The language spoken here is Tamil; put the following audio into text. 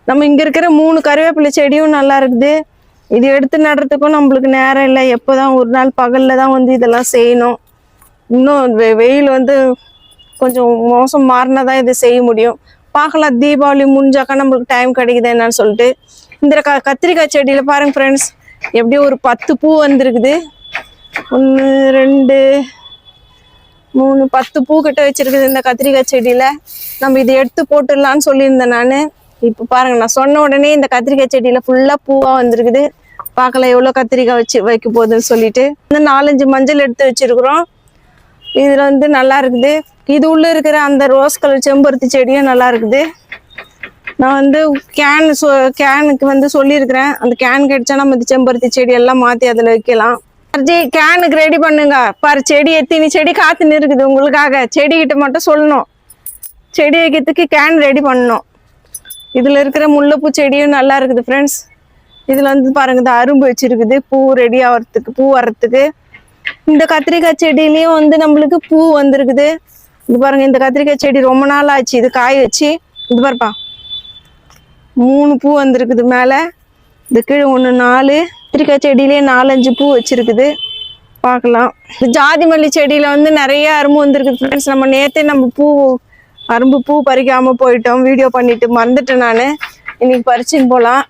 நம்ம இங்கே இருக்கிற 3 கருவேப்பிலை செடியும் நல்லா இருக்குது. இது எடுத்து நடுறதுக்கும் நம்மளுக்கு நேரம் இல்லை. எப்போதான் ஒரு நாள் பகலில் தான் வந்து இதெல்லாம் செய்யணும். இன்னும் வெயில் வந்து கொஞ்சம் மோசம் மாறினா தான் இதை செய்ய முடியும். பார்க்கலாம், தீபாவளி முடிஞ்சாக்கா நம்மளுக்கு டைம் கிடைக்குது என்னன்னு சொல்லிட்டு. இந்த கத்திரிக்காய் செடியில் பாருங்கள் ஃப்ரெண்ட்ஸ், எப்படியும் ஒரு 10 பூ வந்துருக்குது. 1 2 3 10 பூ கிட்ட வச்சிருக்குது இந்த கத்திரிக்காய் செடியில். நம்ம இதை எடுத்து போட்டுடலான்னு சொல்லியிருந்தேன் நான். இப்போ பாருங்க, நான் சொன்ன உடனே இந்த கத்திரிக்காய் செடியில் ஃபுல்லாக பூவாக வந்துருக்குது. பார்க்கலாம் எவ்வளோ கத்திரிக்காய் வைக்க போகுதுன்னு சொல்லிட்டு. இந்த 4-5 மஞ்சள் எடுத்து வச்சிருக்கிறோம். இதில் வந்து நல்லா இருக்குது. இது உள்ளே இருக்கிற அந்த ரோஸ் கலர் செம்பருத்தி செடியும் நல்லா இருக்குது. நான் வந்து கேனுக்கு வந்து சொல்லியிருக்கிறேன். அந்த கேன் கிடைச்சா நம்ம இந்த செம்பருத்தி செடி எல்லாம் மாற்றி அதில் வைக்கலாம். கேனுக்கு ரெடி பண்ணுங்க. பாரு, செடி எத்தினி செடி காத்துன்னு இருக்குது உங்களுக்காக. செடிக்கிட்ட மட்டும் சொல்லணும், செடி வைக்கிறதுக்கு கேன் ரெடி பண்ணணும். இதில் இருக்கிற முல்லைப்பூ செடியும் நல்லா இருக்குது ஃப்ரெண்ட்ஸ். இதில் வந்து பாருங்க, இந்த அரும்பு வச்சிருக்குது பூ ரெடி ஆகிறதுக்கு, பூ வர்றதுக்கு. இந்த கத்திரிக்காய் செடியிலையும் வந்து நம்மளுக்கு பூ வந்துருக்குது. இது பாருங்க, இந்த கத்திரிக்காய் செடி ரொம்ப நாள் ஆச்சு இது காய வச்சு. இது பாருப்பா, 3 பூ வந்துருக்குது மேலே. இது கீழே 1 4. கத்திரிக்காய் செடியிலே 4-5 பூ வச்சிருக்குது. பார்க்கலாம். ஜாதி மல்லி செடியில வந்து நிறைய அரும்பு வந்துருக்குது ஃப்ரெண்ட்ஸ். நம்ம நேற்றே அரும்பு பூ பறிக்காம போயிட்டோம். வீடியோ பண்ணிட்டு மறந்துட்டேன் நான். இன்னைக்கு பறிச்சுன்னு போகலாம்.